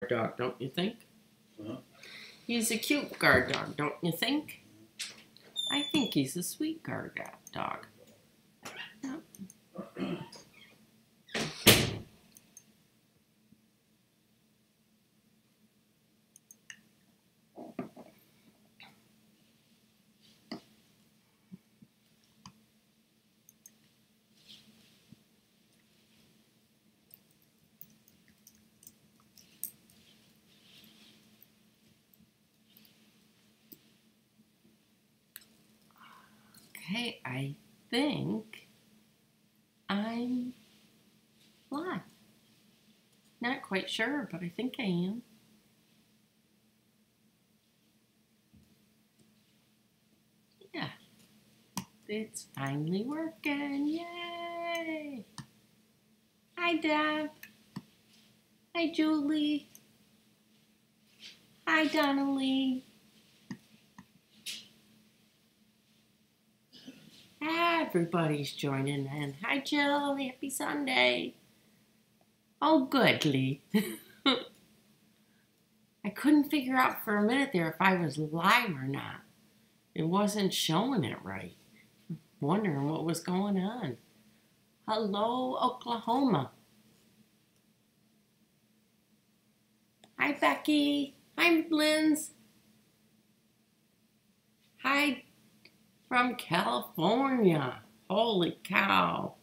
dog, don't you think? Huh? He's a cute guard dog, don't you think? I think he's a sweet guard dog. Yep. Okay, I think I'm live. Not quite sure, but I think I am. Yeah, it's finally working. Yay! Hi, Deb. Hi, Julie. Hi, Donnelly. Everybody's joining in. Hi, Jill. Happy Sunday. Oh, good, Lee. I couldn't figure out for a minute there if I was live or not. It wasn't showing it right. Wondering what was going on. Hello, Oklahoma. Hi, Becky. Hi, Linz. Hi, from California. Holy cow.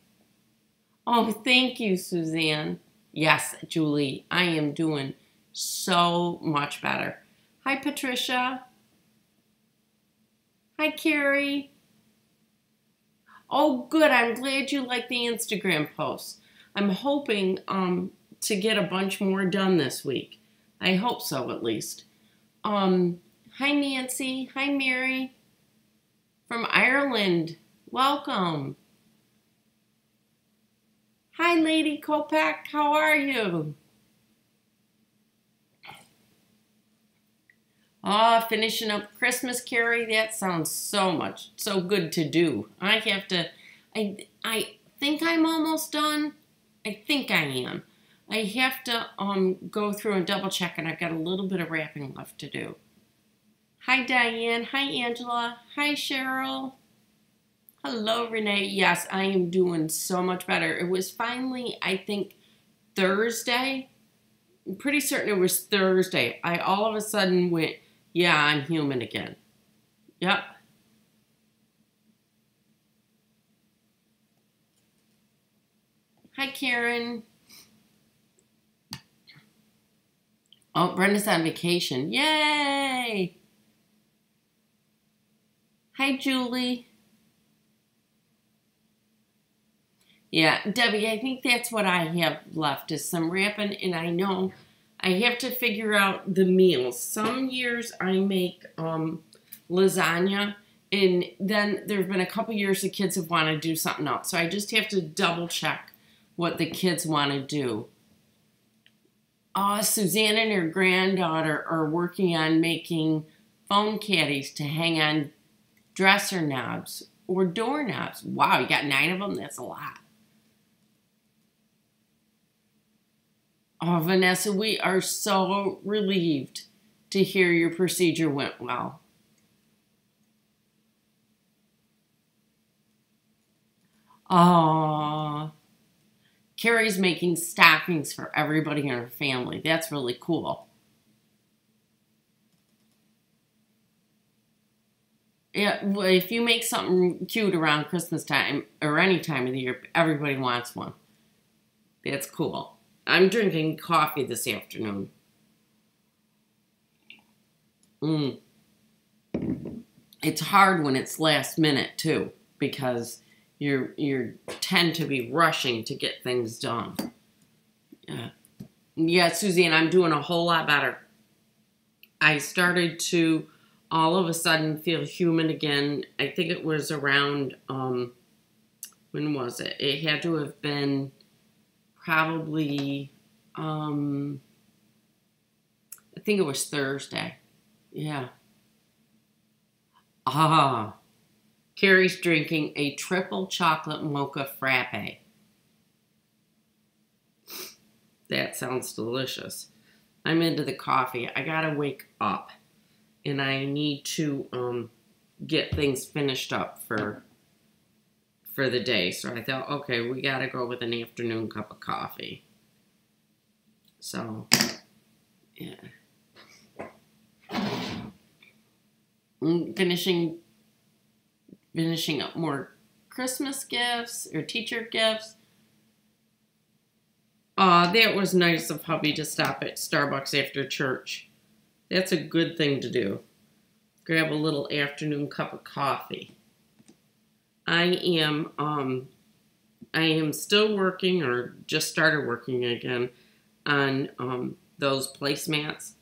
Oh, thank you, Suzanne. Yes, Julie, I am doing so much better. Hi, Patricia. Hi, Carrie. Oh, good. I'm glad you like the Instagram posts. I'm hoping to get a bunch more done this week. I hope so, at least. Hi, Nancy. Hi, Mary. From Ireland. Welcome. Hi, Lady Kopak. How are you? Finishing up Christmas, Carrie. That sounds so good to do. I think I'm almost done. I think I am. I have to go through and double check, and I've got a little bit of wrapping left to do. Hi, Diane. Hi, Angela. Hi, Cheryl. Hello, Renee. Yes, I am doing so much better. It was finally, I think, Thursday. I'm pretty certain it was Thursday. I all of a sudden went, yeah, I'm human again. Yep. Hi, Karen. Oh, Brenda's on vacation. Yay! Hi, Julie. Yeah, Debbie, I think that's what I have left is some wrapping, and I know I have to figure out the meals. Some years I make lasagna, and then there have been a couple years the kids have wanted to do something else. So I just have to double check what the kids want to do. Suzanne and her granddaughter are working on making phone caddies to hang on dresser knobs or doorknobs. Wow, you got 9 of them? That's a lot. Oh, Vanessa, we are so relieved to hear your procedure went well. Oh, Carrie's making stockings for everybody in her family. That's really cool. Yeah, well, if you make something cute around Christmas time or any time of the year, everybody wants one. That's cool. I'm drinking coffee this afternoon. It's hard when it's last minute too, because you tend to be rushing to get things done. Yeah, Suzanne, I'm doing a whole lot better. I started to all of a sudden feel human again. I think it was around when was it? It had to have been probably, I think it was Thursday. Yeah. Carrie's drinking a triple chocolate mocha frappe. That sounds delicious. I'm into the coffee. I gotta wake up, and I need to get things finished up for the day. So I thought, okay, we gotta go with an afternoon cup of coffee. So, yeah. Finishing up more Christmas gifts or teacher gifts. That was nice of hubby to stop at Starbucks after church. That's a good thing to do. Grab a little afternoon cup of coffee. I am still working, or just started working again, on those placemats.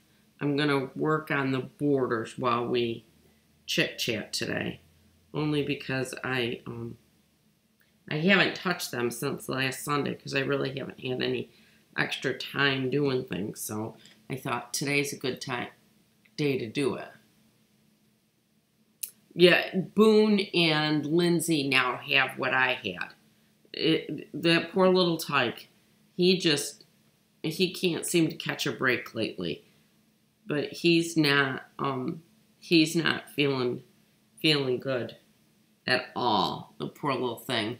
I'm gonna work on the borders while we chit-chat today, only because I haven't touched them since last Sunday because I really haven't had any extra time doing things. So I thought today's a good day to do it. Yeah, Boone and Lindsay now have what I had. That poor little tyke, he can't seem to catch a break lately. But he's not feeling good at all. The poor little thing.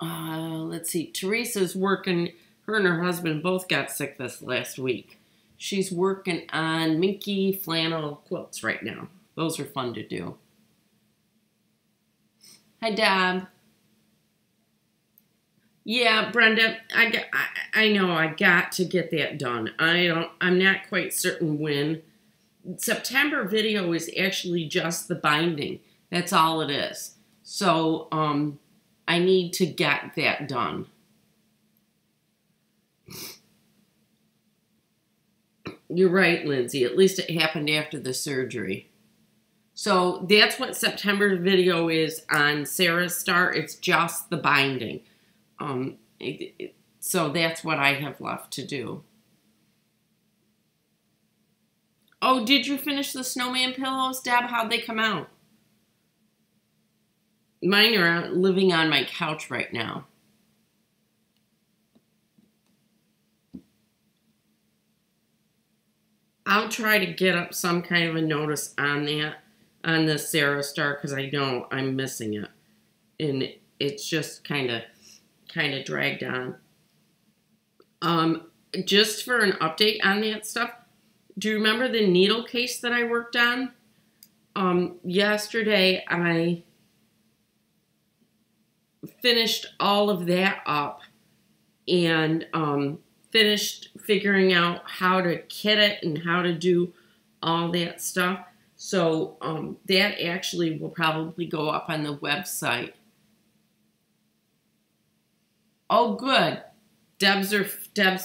Let's see. Teresa's working. Her and her husband both got sick this last week. She's working on minky flannel quilts right now. Those are fun to do. Hi, Deb. Yeah, Brenda, I know I got to get that done. I'm not quite certain when. September video is actually just the binding. That's all it is. So, I need to get that done. You're right, Lindsay. At least it happened after the surgery. So that's what September video is on Sarah's Star. It's just the binding. So that's what I have left to do. Oh, did you finish the snowman pillows, Deb? How'd they come out? Mine are living on my couch right now. I'll try to get up some kind of a notice on that, on the Sarah Star, because I know I'm missing it. And it's just kind of dragged on. Just for an update on that stuff, do you remember the needle case that I worked on? Yesterday I finished all of that up and finished figuring out how to kit it and how to do all that stuff. So that actually will probably go up on the website. Oh, good. Deb's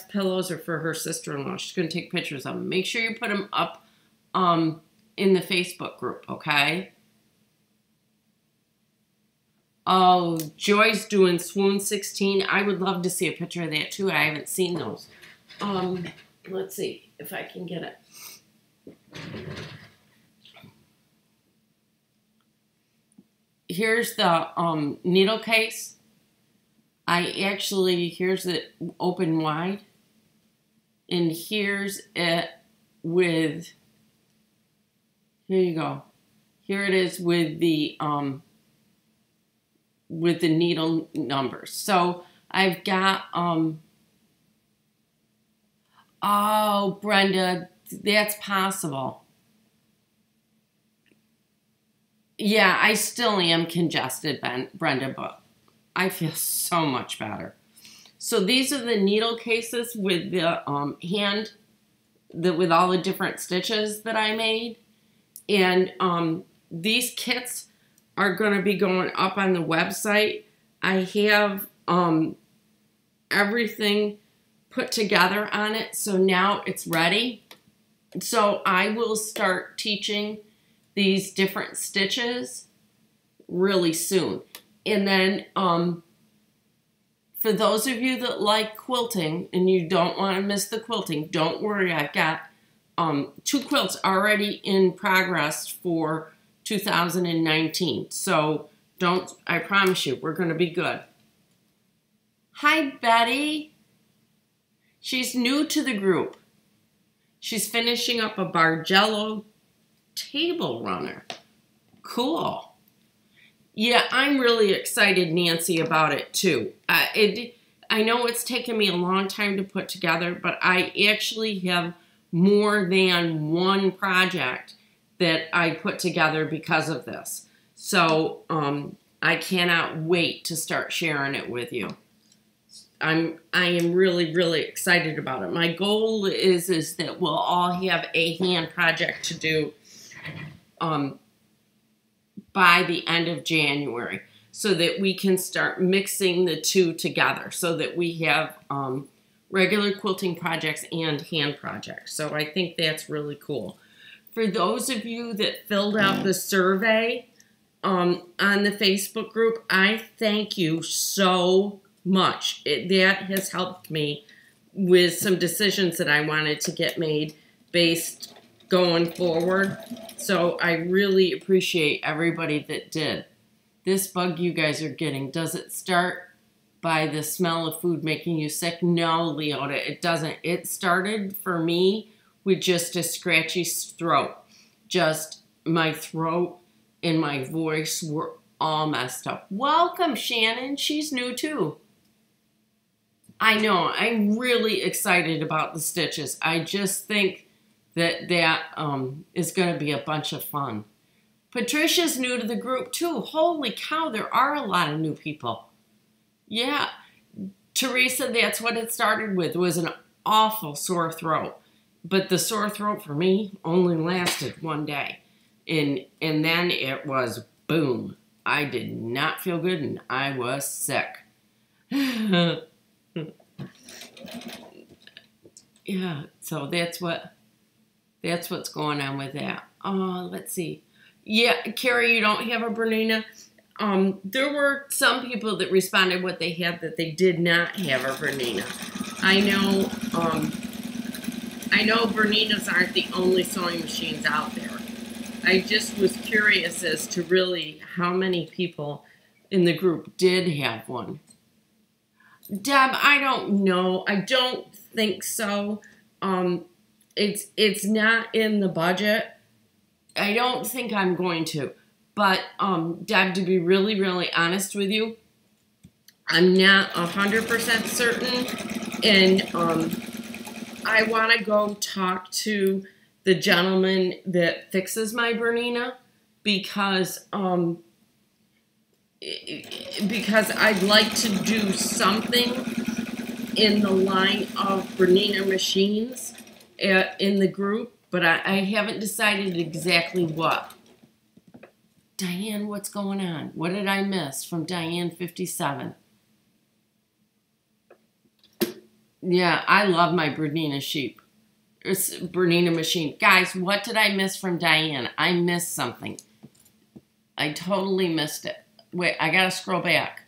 pillows are for her sister-in-law. She's going to take pictures of them. Make sure you put them up in the Facebook group, okay? Oh, Joy's doing Swoon 16. I would love to see a picture of that, too. I haven't seen those. Let's see if I can get it. Here's the needle case. Here's it open wide. And here's it with, here you go. Here it is with the needle numbers. So I've got, oh, Brenda, that's possible. Yeah, I still am congested, Brenda, but I feel so much better. So these are the needle cases with the with all the different stitches that I made. And these kits are going to be going up on the website. I have everything put together on it, so now it's ready. So I will start teaching these different stitches really soon. And then for those of you that like quilting and you don't want to miss the quilting, don't worry. I've got 2 quilts already in progress for 2019. So I promise you, we're going to be good. Hi, Betty. She's new to the group. She's finishing up a Bargello table runner. Cool. Yeah, I'm really excited, Nancy, about it too. I know it's taken me a long time to put together, but I actually have more than one project that I put together because of this. So I cannot wait to start sharing it with you. I am really, really excited about it. My goal is that we'll all have a hand project to do by the end of January, so that we can start mixing the two together, so that we have regular quilting projects and hand projects. So I think that's really cool. For those of you that filled out the survey on the Facebook group, I thank you so much. That has helped me with some decisions that I wanted to get made based going forward. So I really appreciate everybody that did. This bug you guys are getting, does it start by the smell of food making you sick? No, Leota, it doesn't. It started for me with just a scratchy throat. Just my throat and my voice were all messed up. Welcome, Shannon. She's new too. I know. I'm really excited about the stitches. I just think that is going to be a bunch of fun. Patricia's new to the group too. Holy cow, there are a lot of new people. Yeah. Teresa, that's what it started with, was an awful sore throat. But the sore throat for me only lasted one day. And then it was boom. I did not feel good and I was sick. Yeah, so that's what's going on with that. Let's see. Yeah, Carrie, you don't have a Bernina. There were some people that responded what they had that they did not have a Bernina. I know Berninas aren't the only sewing machines out there. I just was curious as to really how many people in the group did have one. Deb, I don't know. I don't think so. It's not in the budget. I don't think I'm going to. But, Deb, to be really, really honest with you, I'm not 100% certain. And I want to go talk to the gentleman that fixes my Bernina because I'd like to do something in the line of Bernina machines in the group, but I haven't decided exactly what. Diane, what's going on? What did I miss from Diane 57? Yeah, I love my Bernina sheep. It's Bernina machine. Guys, what did I miss from Diane? I missed something. I totally missed it. Wait, I gotta scroll back.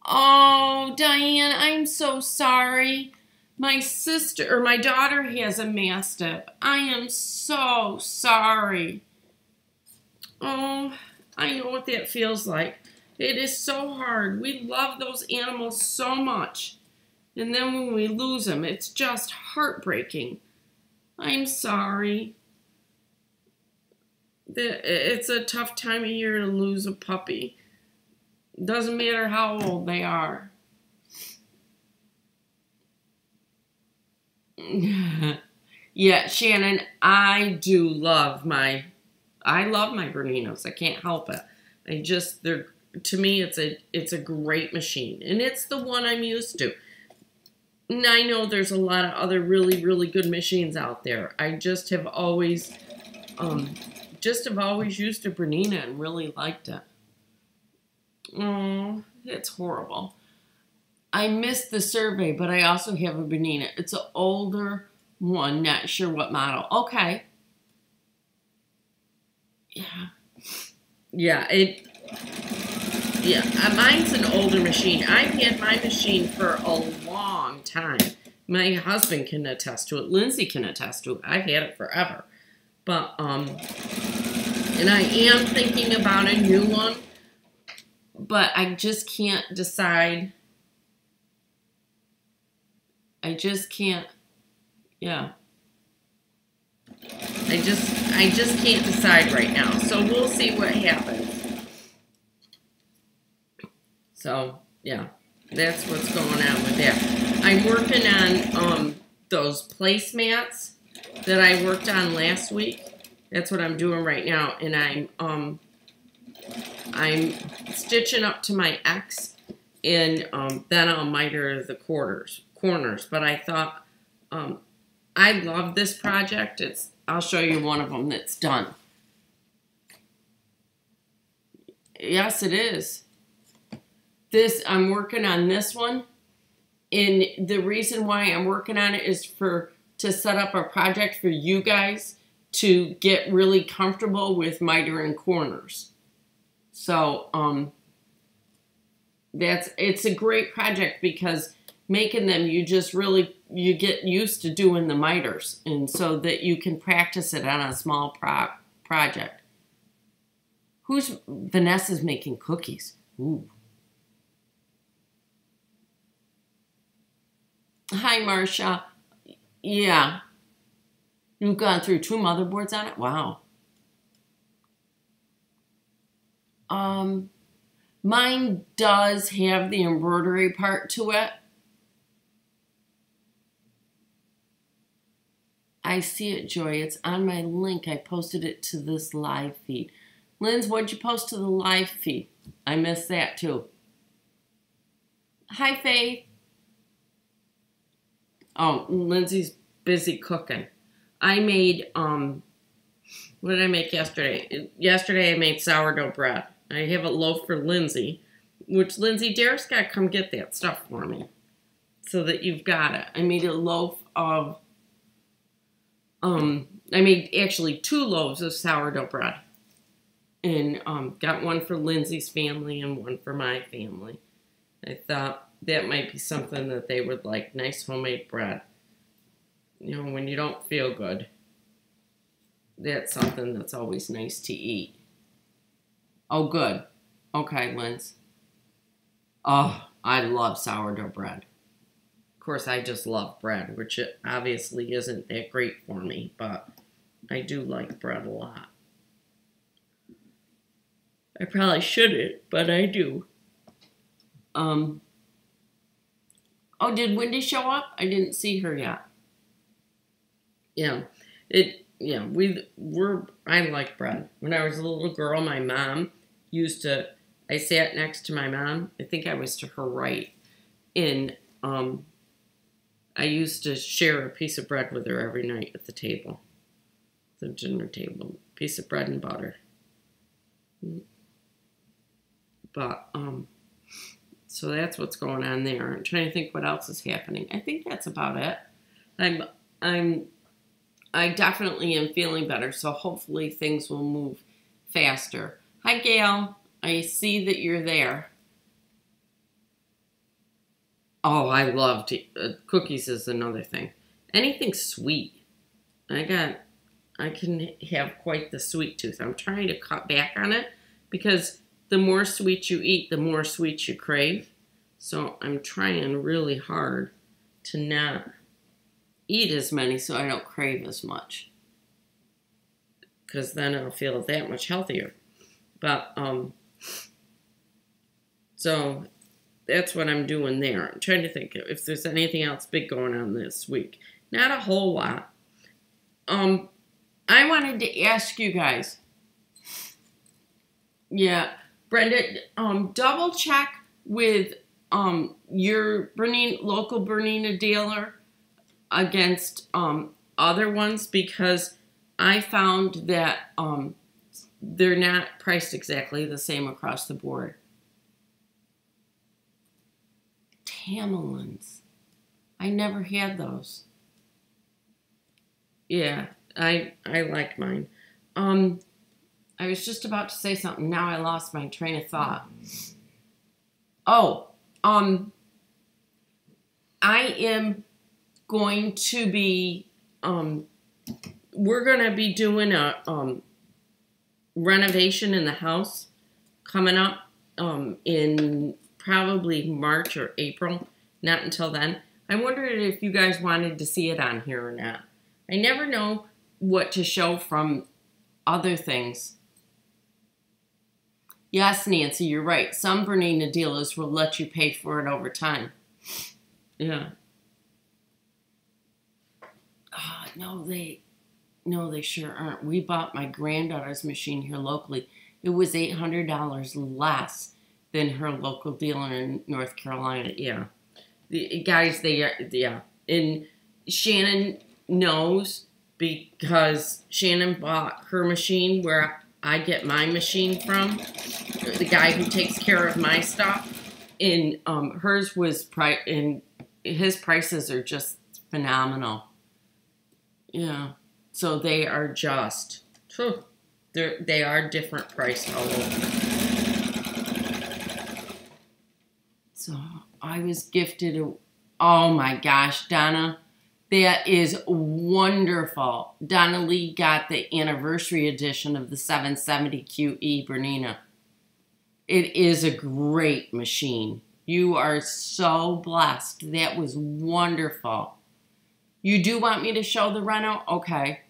Oh, Diane, I'm so sorry. My sister, or my daughter has a Mastiff. I am so sorry. Oh, I know what that feels like. It is so hard. We love those animals so much. And then when we lose them, it's just heartbreaking. I'm sorry. It's a tough time of year to lose a puppy. Doesn't matter how old they are. Yeah, Shannon, I love my Berninos. I can't help it. To me, it's a great machine, and it's the one I'm used to. And I know there's a lot of other really, really good machines out there. I just have always used a Bernina and really liked it. Oh, it's horrible. I missed the survey, but I also have a Bernina. It's an older one, not sure what model. Okay. Yeah. Yeah, Yeah, mine's an older machine. I've had my machine for a long time. My husband can attest to it. Lindsay can attest to it. I've had it forever. But, and I am thinking about a new one, but I just can't decide. I just can't, yeah. I just can't decide right now. So we'll see what happens. So, yeah, that's what's going on with that. I'm working on those placemats that I worked on last week. That's what I'm doing right now, and I'm stitching up to my X, and then I'll miter the corners. But I thought I love this project. I'll show you one of them that's done. Yes, it is. I'm working on this one, and the reason why I'm working on it is to set up a project for you guys to get really comfortable with mitering corners. So it's a great project because making them, you get used to doing the miters, and so that you can practice it on a small project. Vanessa's making cookies. Ooh. Hi, Marcia. Yeah. You've gone through 2 motherboards on it? Wow. Mine does have the embroidery part to it. I see it, Joy. It's on my link. I posted it to this live feed. Linz, what'd you post to the live feed? I missed that too. Hi, Faith. Oh, Lindsay's busy cooking. I made, what did I make yesterday? Yesterday I made sourdough bread. I have a loaf for Lindsay, which Lindsay, Derek's got to come get that stuff for me so that you've got it. I made a loaf of, I made actually 2 loaves of sourdough bread. And got one for Lindsay's family and one for my family. I thought that might be something that they would like, nice homemade bread. You know, when you don't feel good, that's something that's always nice to eat. Oh, good. Okay, Linz. Oh, I love sourdough bread. Of course, I just love bread, which it obviously isn't that great for me, but I do like bread a lot. I probably shouldn't, but I do. Oh, did Wendy show up? I didn't see her yet. Yeah, I like bread. When I was a little girl, my mom I sat next to my mom. I think I was to her right. And I used to share a piece of bread with her every night at the table. The dinner table. Piece of bread and butter. But, so that's what's going on there. I'm trying to think what else is happening. I think that's about it. I definitely am feeling better, so hopefully things will move faster. Hi, Gail. I see that you're there. Oh, I love cookies is another thing. Anything sweet. I can have quite the sweet tooth. I'm trying to cut back on it because the more sweet you eat, the more sweet you crave. So I'm trying really hard to not eat as many so I don't crave as much. Because then I'll feel that much healthier. But, so that's what I'm doing there. I'm trying to think if there's anything else big going on this week. Not a whole lot. I wanted to ask you guys. Yeah. Brenda, double check with your local Bernina dealer against other ones, because I found that they're not priced exactly the same across the board. Tamalins. I never had those. Yeah, I like mine. I was just about to say something. Now I lost my train of thought. Oh, I am going to be, we're going to be doing a renovation in the house coming up in probably March or April. Not until then. I wondered if you guys wanted to see it on here or not. I never know what to show from other things. Yes, Nancy, you're right. Some Bernina dealers will let you pay for it over time. Yeah. Oh, no, they sure aren't. We bought my granddaughter's machine here locally. It was $800 less than her local dealer in North Carolina. Yeah. The guys, they are, yeah. And Shannon knows because Shannon bought her machine where I get my machine from, the guy who takes care of my stuff. And hers was, and his prices are just phenomenal. Yeah. So they are just, they are different priced all over. So I was gifted oh my gosh, Donna, that is wonderful. Donna Lee got the anniversary edition of the 770 QE Bernina. It is a great machine. You are so blessed. That was wonderful. You do want me to show the reno? Okay.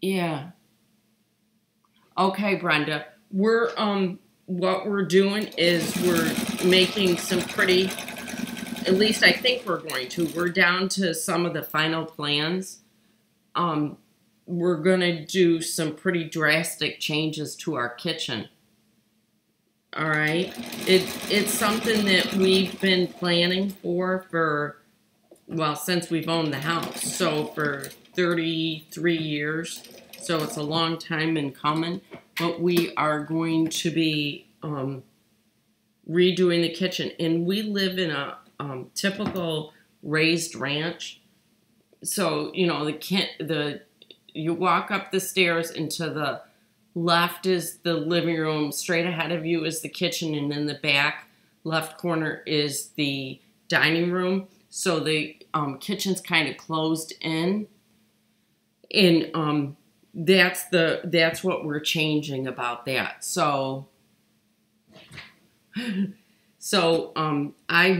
Yeah. Okay, Brenda. We're what we're doing is we're making some pretty, at least I think we're going to. We're down to some of the final plans. We're gonna do some pretty drastic changes to our kitchen. All right. It's something that we've been planning for, well, since we've owned the house. So for 33 years. So it's a long time in coming. But we are going to be redoing the kitchen. And we live in a typical raised ranch. So, you know, you walk up the stairs and to the left is the living room. Straight ahead of you is the kitchen. And in the back left corner is the dining room. So the kitchen's kind of closed in. And that's what we're changing about that. So I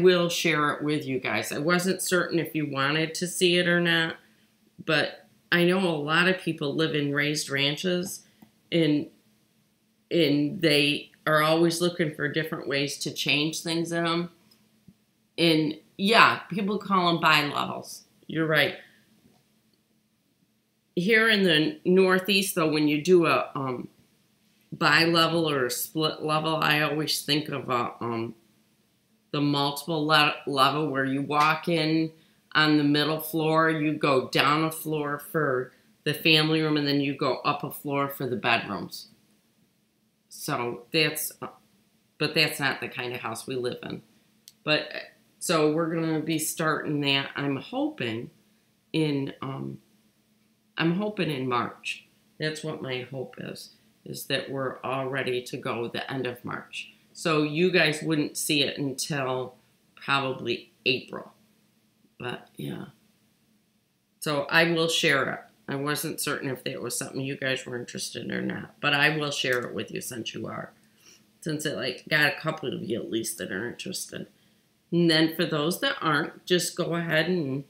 will share it with you guys. I wasn't certain if you wanted to see it or not, but I know a lot of people live in raised ranches, and they are always looking for different ways to change things in them. And yeah, people call them bi-levels. You're right. Here in the Northeast, though, when you do a bi-level or a split level, I always think of the multiple level where you walk in on the middle floor, you go down a floor for the family room, and then you go up a floor for the bedrooms. So but that's not the kind of house we live in. But so we're going to be starting that. I'm hoping in March. That's what my hope is that we're all ready to go the end of March. So you guys wouldn't see it until probably April. But yeah. So I will share it. I wasn't certain if that was something you guys were interested in or not. But I will share it with you since you are. Since it got a couple of you at least that are interested. And then for those that aren't, just go ahead and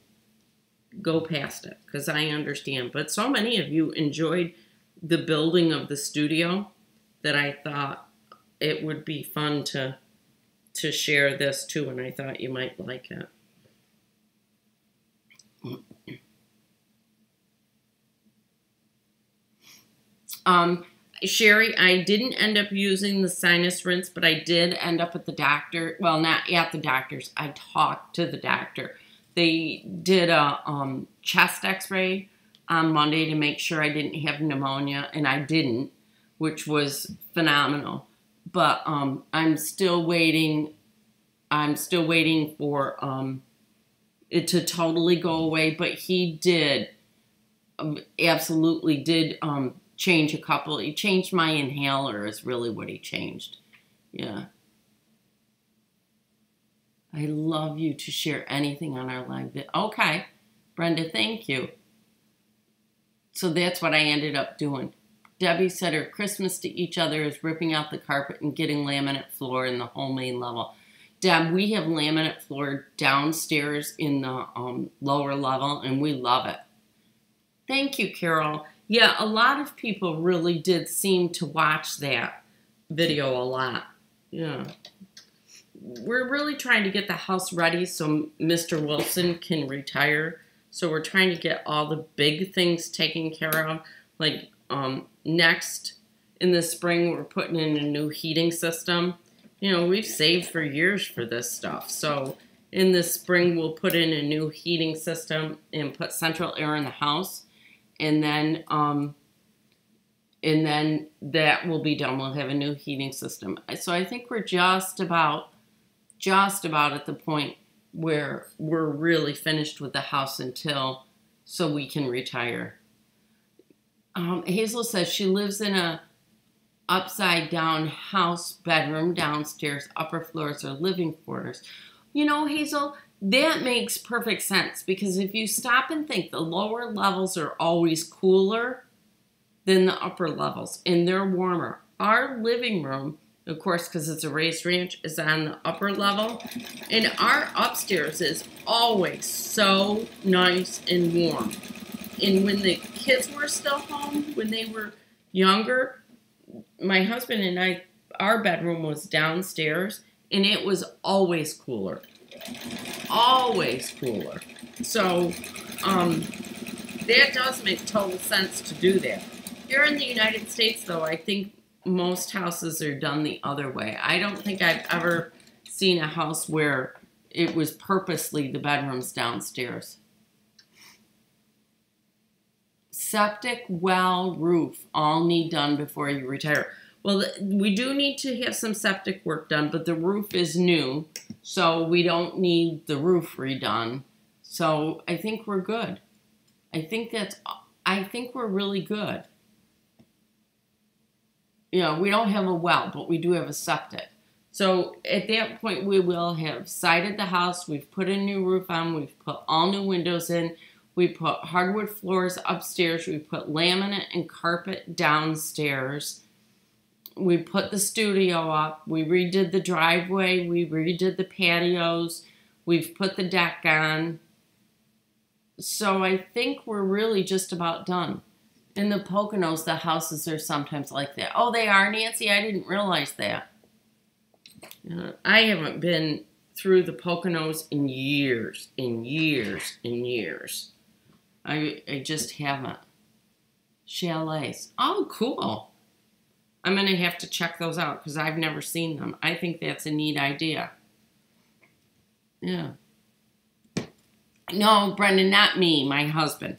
go past it, because I understand. But so many of you enjoyed the building of the studio that I thought it would be fun to share this too, and I thought you might like it. Sherry, I didn't end up using the sinus rinse, but I did end up at the doctor. Well, not at the doctor's. I talked to the doctor. They did a chest x-ray on Monday to make sure I didn't have pneumonia, and I didn't, which was phenomenal. But I'm still waiting. I'm still waiting for it to totally go away. But he did, absolutely did change a couple. He changed my inhaler is really what he changed. Yeah. I love you to share anything on our live video. Okay, Brenda, thank you. So that's what I ended up doing. Debbie said her Christmas to each other is ripping out the carpet and getting laminate floor in the whole main level. Deb, we have laminate floor downstairs in the lower level, and we love it. Thank you, Carol. Yeah, a lot of people really did seem to watch that video a lot. Yeah. We're really trying to get the house ready so Mr. Wilson can retire. So we're trying to get all the big things taken care of. Like next in the spring, we're putting in a new heating system. You know, we've saved for years for this stuff. So in the spring, we'll put in a new heating system and put central air in the house. And then that will be done. We'll have a new heating system. So I think we're just about at the point where we're really finished with the house so we can retire. Hazel says she lives in a upside down house, bedroom, downstairs, upper floors are living quarters. You know, Hazel, that makes perfect sense because if you stop and think, the lower levels are always cooler than the upper levels, and they're warmer. Our living room, of course, because it's a raised ranch, is on the upper level, and our upstairs is always so nice and warm. And when the kids were still home, when they were younger, my husband and I, our bedroom was downstairs, and it was always cooler. Always cooler. So, that does make total sense to do that. Here in the United States, though, I think most houses are done the other way. I don't think I've ever seen a house where it was purposely the bedrooms downstairs. Septic, well, roof, all need done before you retire. Well, we do need to have some septic work done, but the roof is new, so we don't need the roof redone. So I think we're good. I think we're really good. You know, we don't have a well, but we do have a septic. So at that point, we will have sided the house. We've put a new roof on. We've put all new windows in. We put hardwood floors upstairs. We put laminate and carpet downstairs. We put the studio up. We redid the driveway. We redid the patios. We've put the deck on. So I think we're really just about done. In the Poconos, the houses are sometimes like that. Oh, they are, Nancy? I didn't realize that. I haven't been through the Poconos in years, I just haven't. Chalets. Oh, cool. I'm going to have to check those out because I've never seen them. I think that's a neat idea. Yeah. No, Brendan, not me, my husband.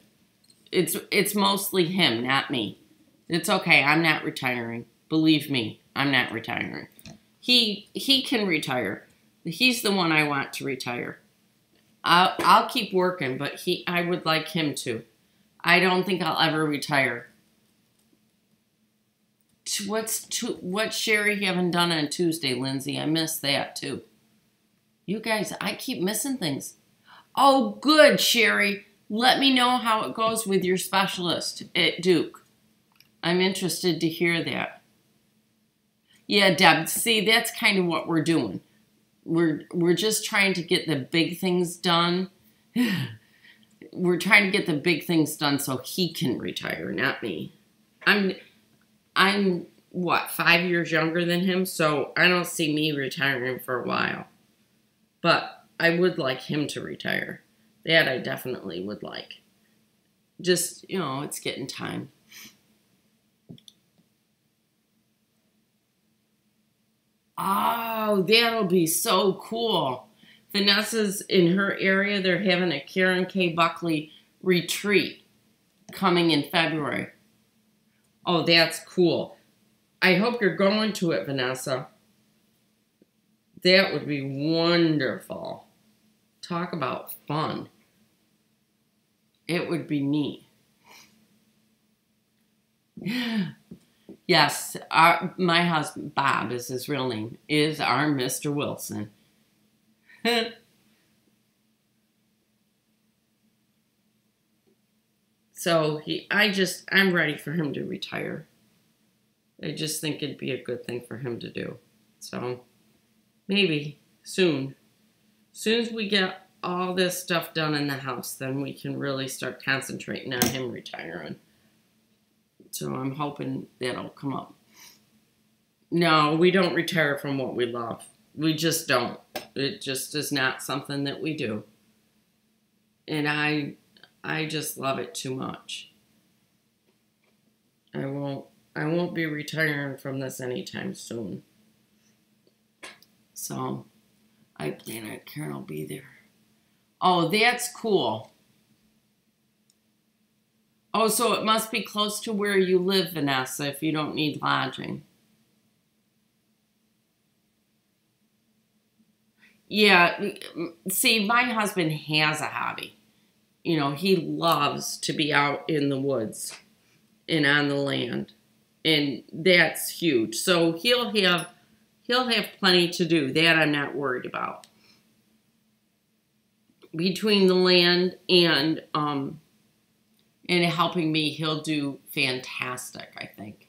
It's mostly him, not me. It's okay. I'm not retiring. Believe me, I'm not retiring. He can retire. He's the one I want to retire. I'll keep working, but I would like him to. I don't think I'll ever retire. What's Sherry having done on Tuesday, Lindsay? I missed that too. You guys, I keep missing things. Oh, good, Sherry. Let me know how it goes with your specialist at Duke. I'm interested to hear that. Yeah, Deb, see, that's kind of what we're doing. We're just trying to get the big things done. We're trying to get the big things done so he can retire, not me. I'm what, 5 years younger than him, so I don't see me retiring for a while. But I would like him to retire. That I definitely would like. Just, you know, it's getting time. Oh, that'll be so cool. Vanessa's in her area. They're having a Karen K. Buckley retreat coming in February. Oh, that's cool. I hope you're going to it, Vanessa. That would be wonderful. Talk about fun. It would be neat. Yes, my husband, Bob is his real name, is our Mr. Wilson. So I'm ready for him to retire. I just think it'd be a good thing for him to do. So maybe soon. Soon as we get all this stuff done in the house, then we can really start concentrating on him retiring. So I'm hoping that'll come up. No, we don't retire from what we love. We just don't. It just is not something that we do. And I just love it too much. I won't be retiring from this anytime soon. So I plan on Karen will be there. Oh, that's cool. Oh, so it must be close to where you live, Vanessa, if you don't need lodging. Yeah, see, my husband has a hobby. You know, he loves to be out in the woods and on the land. And that's huge. So he'll have plenty to do. That I'm not worried about. Between the land and helping me, he'll do fantastic, I think.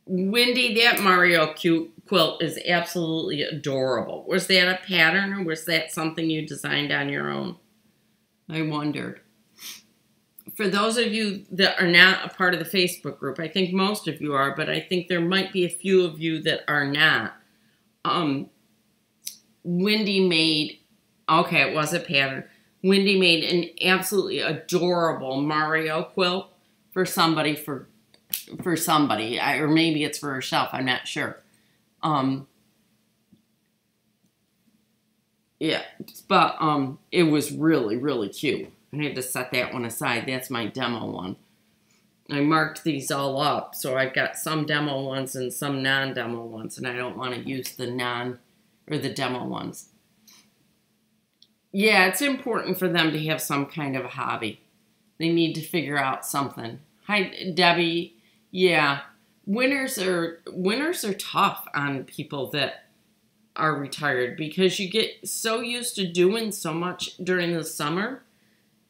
Wendy, that Mario quilt is absolutely adorable. Was that a pattern or was that something you designed on your own? I wondered. For those of you that are not a part of the Facebook group, I think most of you are, but I think there might be a few of you that are not. Wendy made, okay, it was a pattern. Wendy made an absolutely adorable Mario quilt for somebody, or maybe it's for herself, I'm not sure. Yeah, but it was really, really cute. I had to set that one aside. That's my demo one. I marked these all up, so I've got some demo ones and some non-demo ones, and I don't want to use the demo ones. Yeah, it's important for them to have some kind of a hobby. They need to figure out something. Hi, Debbie. Yeah, winters are tough on people that are retired because you get so used to doing so much during the summer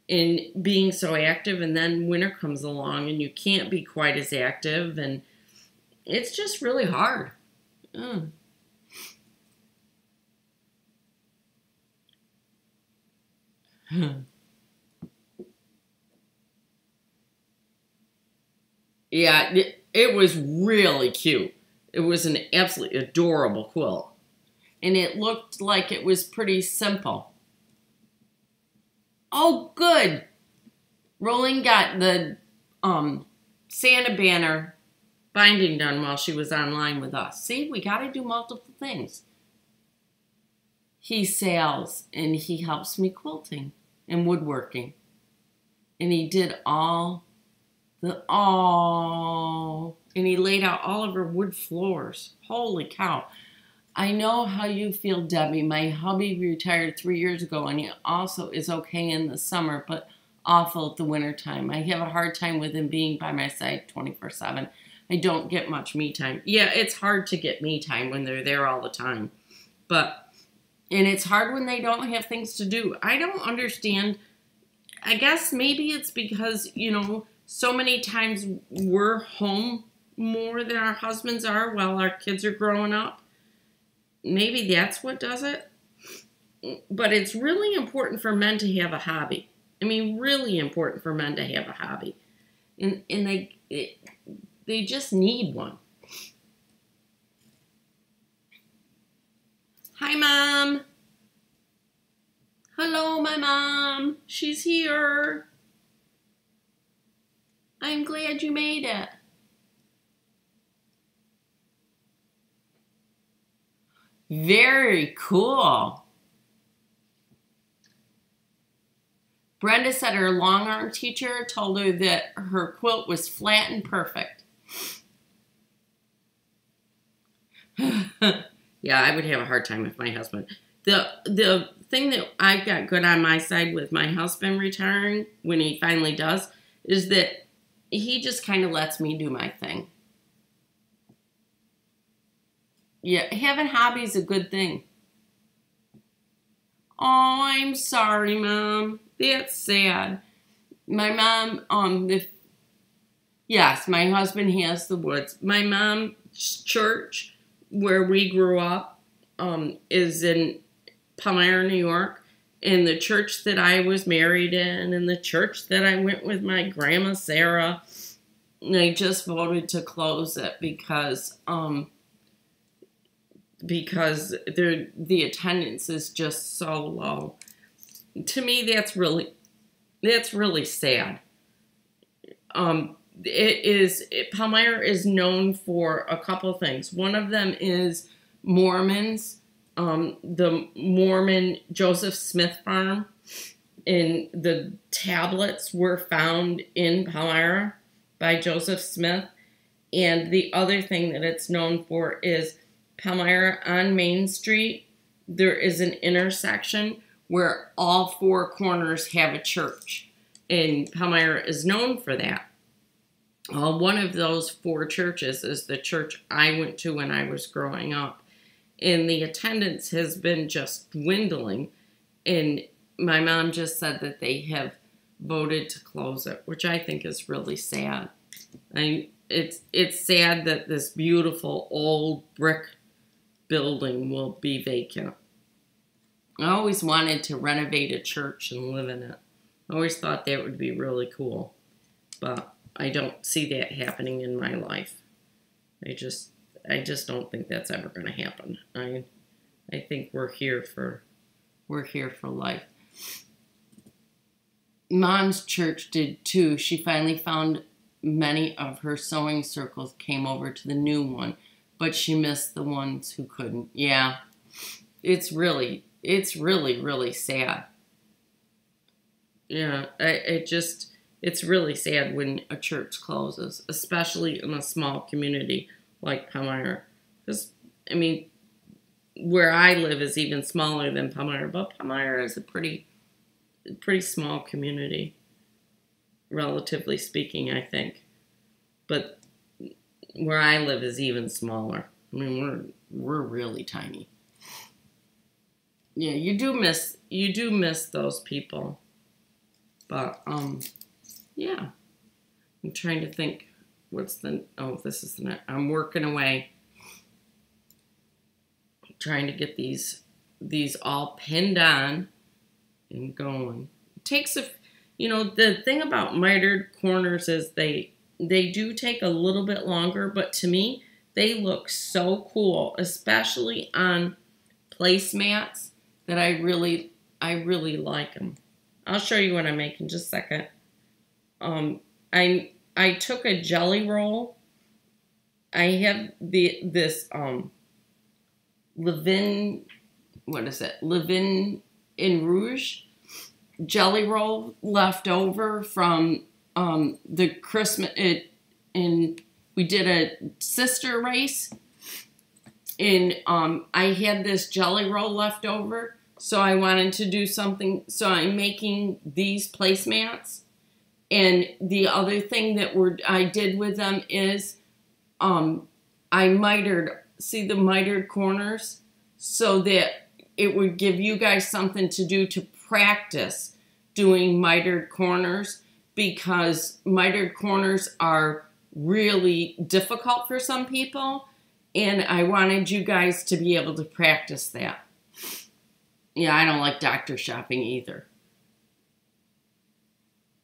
and being so active, and then winter comes along and you can't be quite as active, and it's just really hard. Yeah, it was really cute. It was an absolutely adorable quilt. And it looked like it was pretty simple. Oh, good. Rolling got the Santa banner binding done while she was online with us. See, we got to do multiple things. He sails and he helps me quilting and woodworking. And he did and he laid out all of her wood floors. Holy cow. I know how you feel, Debbie. My hubby retired 3 years ago, and he also is okay in the summer, but awful at the winter time. I have a hard time with him being by my side 24/7. I don't get much me time. Yeah, it's hard to get me time when they're there all the time. And it's hard when they don't have things to do. I don't understand. I guess maybe it's because, you know, so many times we're home more than our husbands are while our kids are growing up. Maybe that's what does it. But it's really important for men to have a hobby. I mean, really important for men to have a hobby. And they just need one. Hi, Mom. Hello, my mom. She's here. I'm glad you made it. Very cool. Brenda said her long arm teacher told her that her quilt was flat and perfect. Yeah, I would have a hard time with my husband. The thing that I've got good on my side with my husband retiring, when he finally does, is that he just kind of lets me do my thing. Yeah, having hobbies is a good thing. Oh, I'm sorry, Mom. That's sad. My mom, yes, my husband has the woods. My mom's church, where we grew up, is in Palmyra, New York. And the church that I was married in, and the church that I went with my grandma Sarah, they just voted to close it because the attendance is just so low. To me, that's really sad. Palmyra is known for a couple things. One of them is Mormons. The Mormon Joseph Smith farm, and the tablets were found in Palmyra by Joseph Smith. And the other thing that it's known for is Palmyra on Main Street. There is an intersection where all four corners have a church, and Palmyra is known for that. One of those four churches is the church I went to when I was growing up. And the attendance has been just dwindling. And my mom just said that they have voted to close it, which I think is really sad. It's sad that this beautiful old brick building will be vacant. I always wanted to renovate a church and live in it. I always thought that would be really cool. But I don't see that happening in my life. I just don't think that's ever going to happen. I think we're here for life. Mom's church did too. She finally found many of her sewing circles came over to the new one, but she missed the ones who couldn't. Yeah, it's really sad. Yeah, it's really sad when a church closes, especially in a small community like Palmyra. Because, I mean, where I live is even smaller than Palmyra, but Palmyra is a pretty small community, relatively speaking, I think. But where I live is even smaller. I mean, we're really tiny. Yeah, you do miss those people. But, yeah. I'm trying to think. This is the net. I'm working away. Trying to get these all pinned on and going. It takes the thing about mitered corners is they do take a little bit longer, but to me, they look so cool, especially on placemats, that I really like them. I'll show you what I make in just a second. I took a jelly roll. I have this Levin in Rouge jelly roll left over from the Christmas. We did a sister race, and I had this jelly roll left over, so I wanted to do something. So I'm making these placemats. And the other thing that I did with them is I mitered, see the mitered corners, so that it would give you guys something to do to practice doing mitered corners, because mitered corners are really difficult for some people, and I wanted you guys to be able to practice that. Yeah, I don't like doctor shopping either.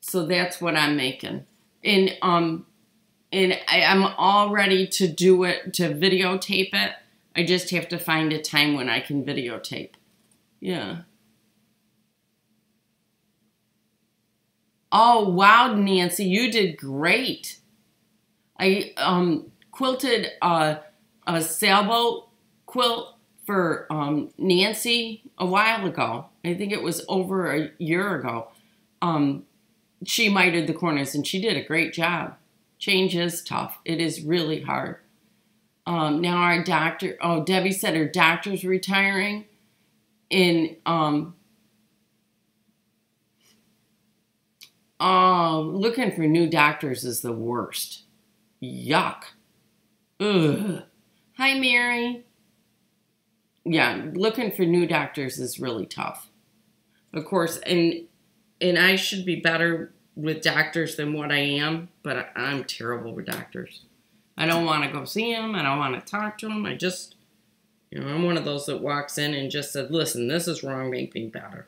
So that's what I'm making. And I'm all ready to do it, to videotape it. I just have to find a time when I can videotape. Yeah. Oh, wow, Nancy, you did great. I quilted a sailboat quilt for Nancy a while ago. I think it was over a year ago. She mitered the corners, and she did a great job. Change is tough. It is really hard. Now our doctor, Debbie said her doctor's retiring. And Looking for new doctors is the worst. Yuck. Ugh. Hi, Mary. Yeah, looking for new doctors is really tough. Of course, and I should be better with doctors than what I am, but I'm terrible with doctors. I don't want to go see them. I don't want to talk to them. I just, I'm one of those that walks in and just said, listen, this is wrong, make me better.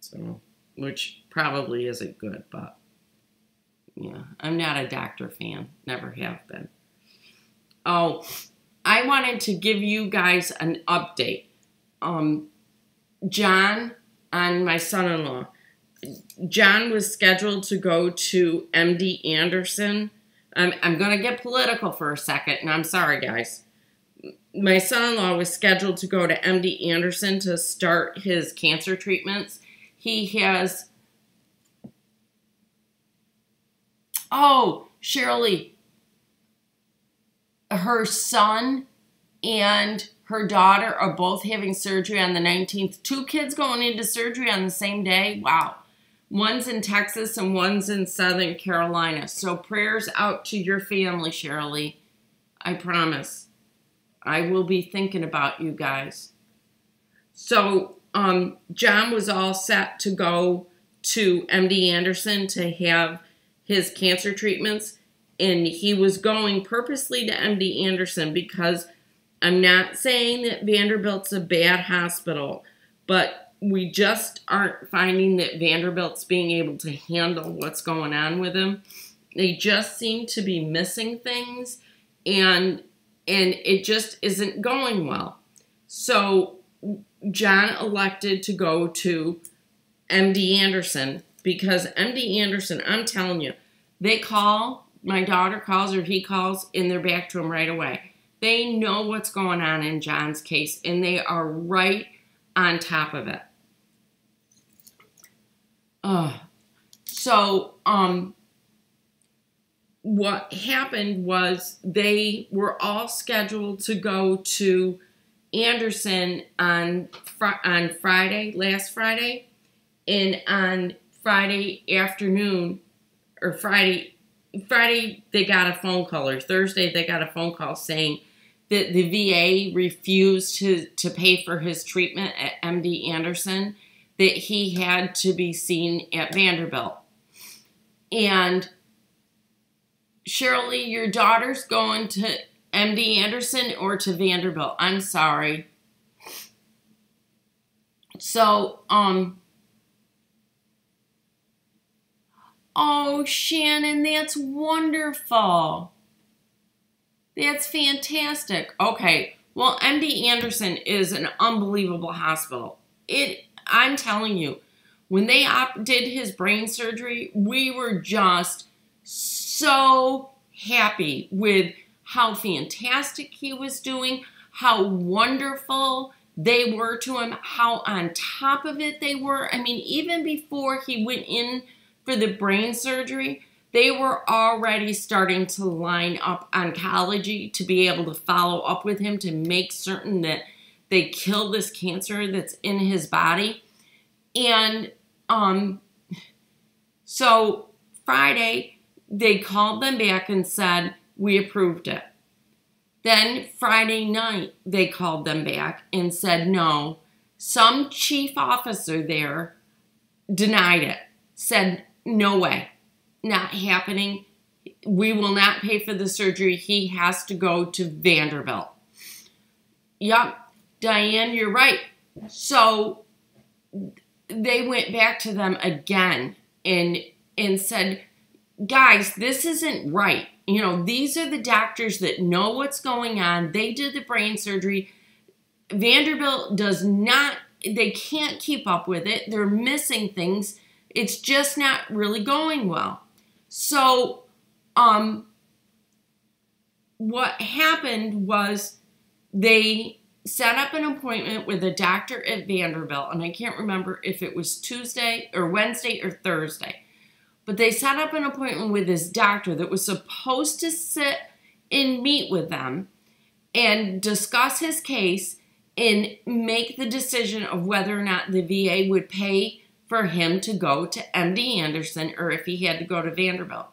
So, which probably isn't good, but yeah, I'm not a doctor fan. Never have been. Oh, I wanted to give you guys an update. John, on my son-in-law, John was scheduled to go to MD Anderson. I'm going to get political for a second, and I'm sorry, guys. My son-in-law was scheduled to go to MD Anderson to start his cancer treatments. He has... Oh, Shirley, her son and her daughter are both having surgery on the 19th. 2 kids going into surgery on the same day. Wow. One's in Texas and one's in Southern Carolina. So prayers out to your family, Shirley. I promise. I will be thinking about you guys. So John was all set to go to MD Anderson to have his cancer treatments. And he was going purposely to MD Anderson because I'm not saying that Vanderbilt's a bad hospital, but we just aren't finding that Vanderbilt's being able to handle what's going on with him. They just seem to be missing things, and it just isn't going well. So John elected to go to MD Anderson because MD Anderson, I'm telling you, they call, my daughter calls or he calls, and they're back to him right away. They know what's going on in John's case, and they are right on top of it. So what happened was they were all scheduled to go to Anderson on Friday, last Friday, and on Friday afternoon, or Friday they got a phone call, or Thursday they got a phone call saying that the VA refused to pay for his treatment at MD Anderson, that he had to be seen at Vanderbilt. And Shirley, your daughter's going to MD Anderson or to Vanderbilt? I'm sorry. So, oh, Shannon, that's wonderful. That's fantastic. Okay, well, MD Anderson is an unbelievable hospital. I'm telling you, when they did his brain surgery, we were just so happy with how fantastic he was doing, how wonderful they were to him, how on top of it they were. I mean, even before he went in for the brain surgery, they were already starting to line up oncology to be able to follow up with him to make certain that they kill this cancer that's in his body. And so Friday, they called them back and said, we approved it. Then Friday night, they called them back and said, no. Some chief officer there denied it, said, no way, not happening. We will not pay for the surgery. He has to go to Vanderbilt. Yup, Diane, you're right. So they went back to them again and said, guys, this isn't right. You know, these are the doctors that know what's going on. They did the brain surgery. Vanderbilt does not, they can't keep up with it. They're missing things. It's just not really going well. So, what happened was they set up an appointment with a doctor at Vanderbilt, and I can't remember if it was Tuesday or Wednesday or Thursday. But they set up an appointment with this doctor that was supposed to sit and meet with them and discuss his case and make the decision of whether or not the VA would pay for him to go to MD Anderson or if he had to go to Vanderbilt.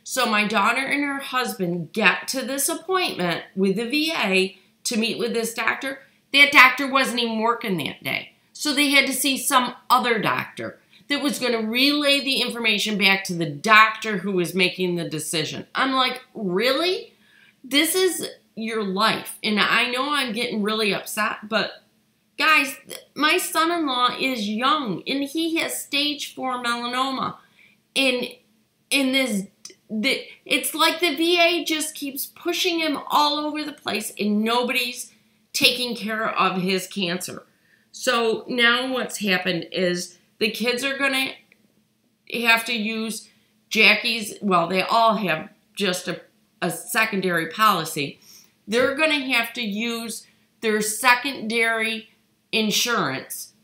So my daughter and her husband get to this appointment with the VA to meet with this doctor. That doctor wasn't even working that day. So they had to see some other doctor that was going to relay the information back to the doctor who was making the decision. I'm like, really? This is your life. And I know I'm getting really upset, but guys, my son-in-law is young and he has stage 4 melanoma. And it's like the VA just keeps pushing him all over the place and nobody's taking care of his cancer. So now what's happened is the kids are going to have to use Jackie's, well, they all have just a secondary policy. They're going to have to use their secondary insurance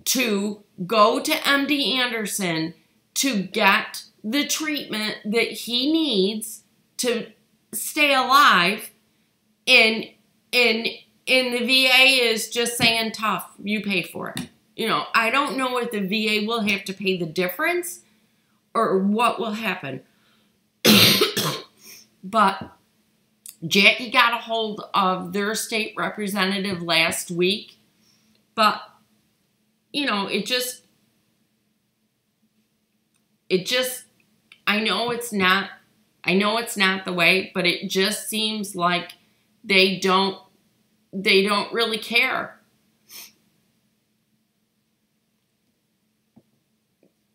to go to MD Anderson to get the treatment that he needs to stay alive, and the VA is just saying, tough, you pay for it. You know, I don't know if the VA will have to pay the difference or what will happen. But Jackie got a hold of their state representative last week. But, you know, it just, I know it's not the way, but it just seems like they don't really care.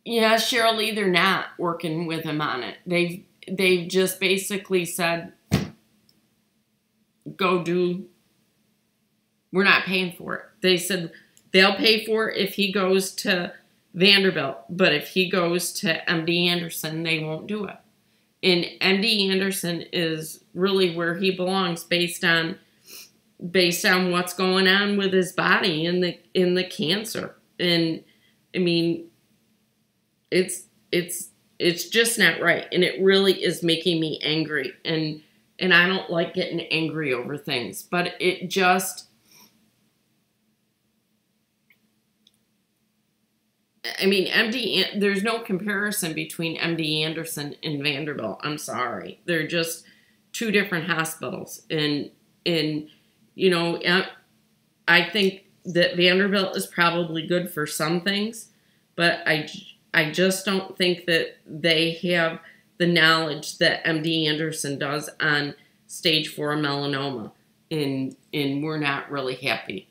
Yeah, Shirley, they're not working with him on it. They've just basically said, we're not paying for it. They said they'll pay for it if he goes to Vanderbilt, but if he goes to MD Anderson, they won't do it. And MD Anderson is really where he belongs based on what's going on with his body in the cancer. And I mean, it's just not right, and it really is making me angry, and I don't like getting angry over things, but it just, I mean, there's no comparison between MD Anderson and Vanderbilt. I'm sorry. They're just two different hospitals. And you know, I think that Vanderbilt is probably good for some things, but I just don't think that they have the knowledge that MD Anderson does on stage 4 melanoma. And we're not really happy.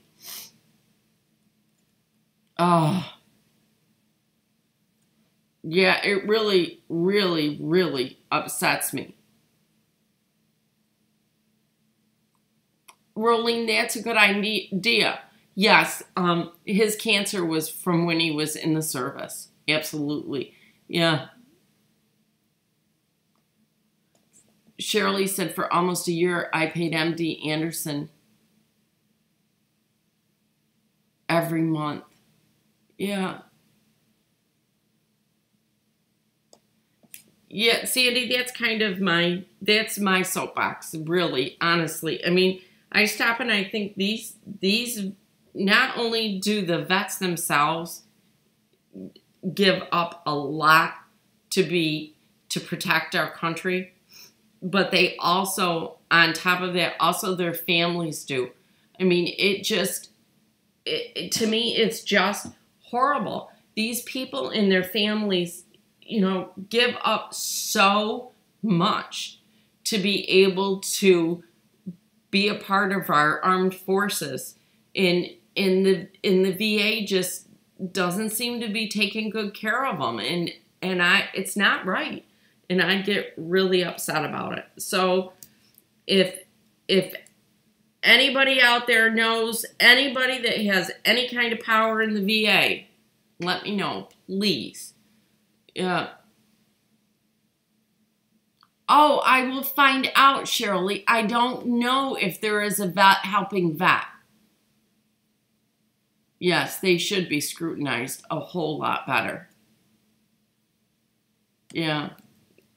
Oh, yeah, it really, really, really upsets me. Rolling, that's a good idea. Yes, his cancer was from when he was in the service. Absolutely. Yeah. Shirley said for almost a year, I paid MD Anderson every month. Yeah. Yeah, Sandy, that's my soapbox, really, honestly. I mean, I stop and I think these not only do the vets themselves give up a lot to protect our country, but they also, on top of that, also their families do. I mean, to me, it's just horrible. These people and their families, you know, give up so much to be able to be a part of our armed forces. And the VA just doesn't seem to be taking good care of them. And it's not right. And I get really upset about it. So if anybody out there knows anybody that has any kind of power in the VA, let me know, please. Yeah. Oh, I will find out, Shirley. I don't know if there is a vet helping vet. Yes, they should be scrutinized a whole lot better. Yeah.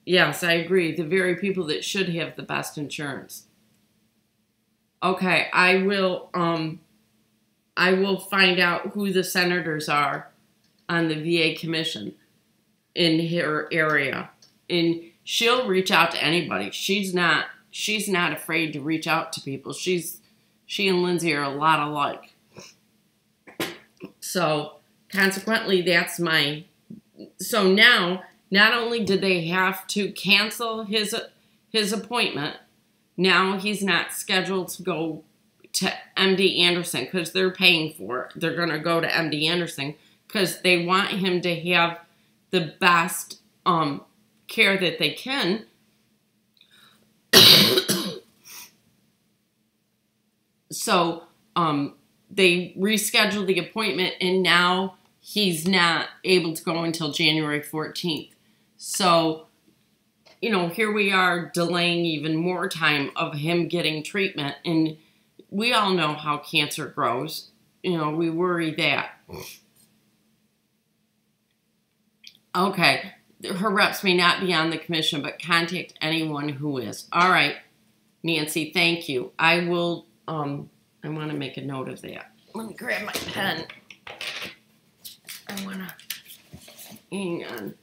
Yes, I agree. The very people that should have the best insurance. Okay, I will find out who the senators are on the VA commission in her area. And she'll reach out to anybody. She's not afraid to reach out to people. She and Lindsay are a lot alike. So consequently, that's my... So now, not only did they have to cancel his appointment, now he's not scheduled to go to MD Anderson because they're paying for it. They're going to go to MD Anderson because they want him to have the best care that they can. So they rescheduled the appointment, and now he's not able to go until January 14th. So, you know, here we are delaying even more time of him getting treatment. And we all know how cancer grows. You know, we worry that. Okay. Her reps may not be on the commission, but contact anyone who is. All right, Nancy, thank you. I will, I want to make a note of that. Let me grab my pen. I want to, hang on.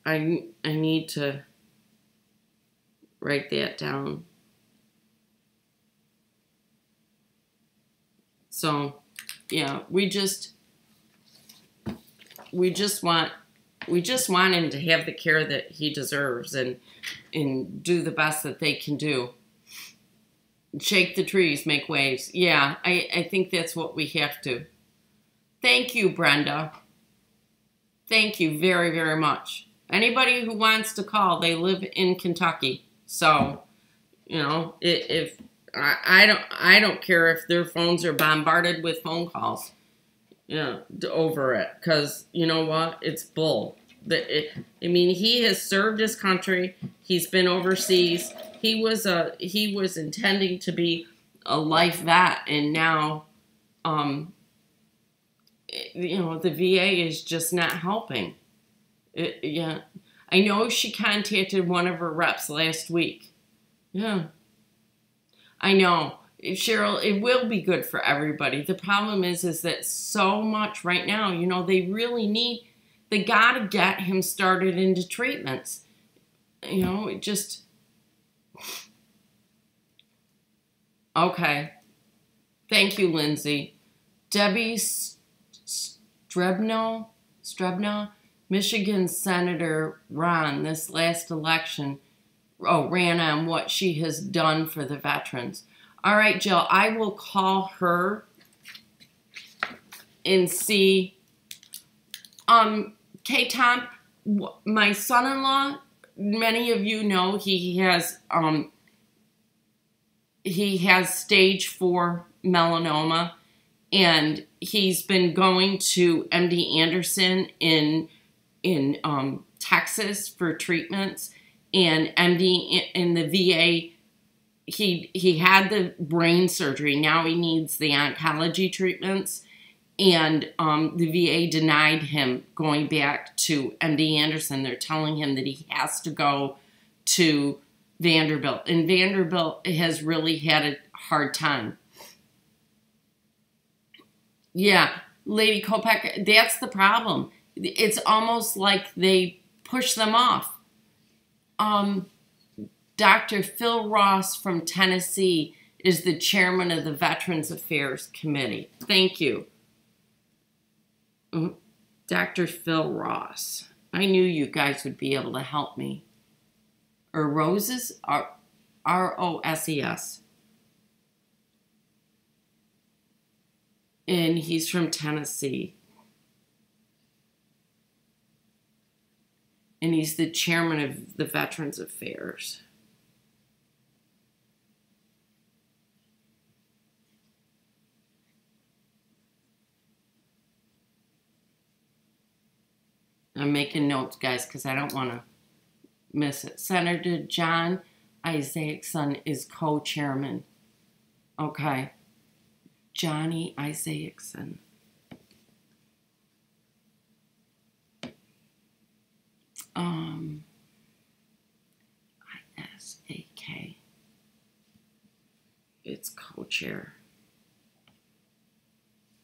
I need to write that down. So, yeah, we just want him to have the care that he deserves and do the best that they can do. Shake the trees, make waves. Yeah, I think that's what we have to. Thank you, Brenda. Thank you very, very much. Anybody who wants to call, they live in Kentucky. So, you know, if I don't care if their phones are bombarded with phone calls, you know, over it, because you know what? It's bull. I mean, he has served his country. He's been overseas. He was intending to be a life vet, and now, you know, the VA is just not helping. Yeah, I know she contacted one of her reps last week. Yeah, I know. Cheryl, it will be good for everybody. The problem is that so much right now, you know, they got to get him started into treatments. You know, it just... Okay. Thank you, Lindsay. Debbie Strebno, Michigan Senator Ron, this last election, ran on what she has done for the veterans. All right, Jill, I will call her and see. Tom, my son-in-law, many of you know he has stage 4 melanoma, and he's been going to MD Anderson in Texas for treatments, and MD in the VA. He had the brain surgery. Now he needs the oncology treatments. And the VA denied him going back to MD Anderson. They're telling him that he has to go to Vanderbilt. And Vanderbilt has really had a hard time. Yeah, Lady Kopek, that's the problem. It's almost like they push them off. Dr. Phil Ross from Tennessee is the chairman of the Veterans Affairs Committee. Thank you. Dr. Phil Ross. I knew you guys would be able to help me. Or Roses? R-O-S-E-S. And he's from Tennessee. And he's the chairman of the Veterans Affairs. I'm making notes, guys, because I don't want to miss it. Senator John Isaacson is co-chairman. Okay. Johnny Isaacson. I-S-A-K. It's co-chair.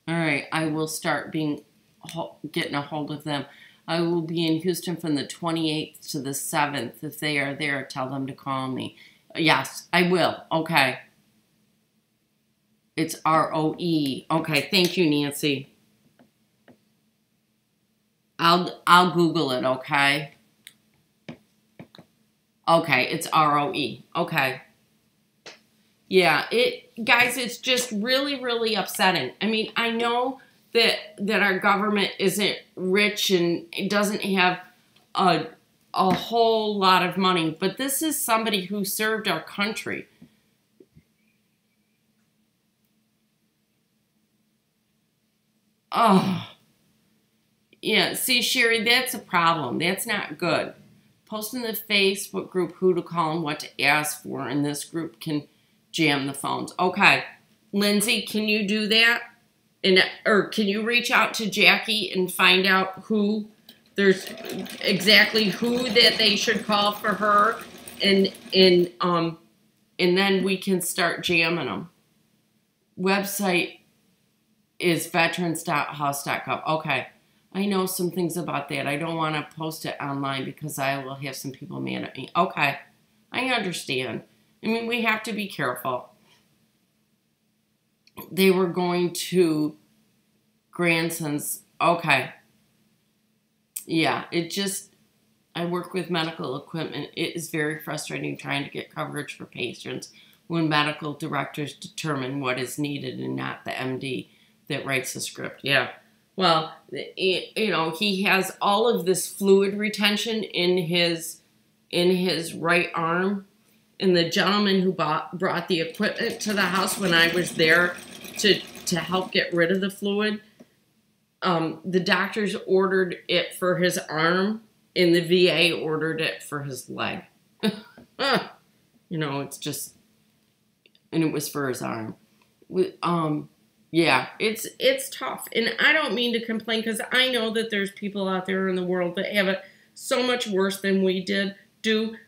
All right, I will start getting a hold of them. I will be in Houston from the 28th to the 7th. If they are there, tell them to call me. Yes, I will. Okay. It's ROE. Okay, thank you, Nancy. I'll Google it, okay? Okay, it's ROE. Okay. Yeah, guys, it's just really, really upsetting. I mean, I know that our government isn't rich and it doesn't have a whole lot of money, but this is somebody who served our country. Oh, yeah. See, Sherry, that's a problem. That's not good. Post in the Facebook group who to call and what to ask for, and this group can jam the phones. Okay, Lindsay, can you do that? Or can you reach out to Jackie and find out exactly who that they should call for her, and then we can start jamming them. Website is veterans.house.gov. Okay, I know some things about that. I don't want to post it online because I will have some people mad at me. Okay, I understand. I mean, we have to be careful. They were going to grandsons. Okay. Yeah, I work with medical equipment. It is very frustrating trying to get coverage for patients when medical directors determine what is needed and not the MD that writes the script. Yeah. Well, he has all of this fluid retention in his right arm. And the gentleman who brought the equipment to the house when I was there to help get rid of the fluid, the doctors ordered it for his arm, and the VA ordered it for his leg. It's just, and it was for his arm. Yeah, it's tough. And I don't mean to complain because I know that there's people out there in the world that have it so much worse than we do.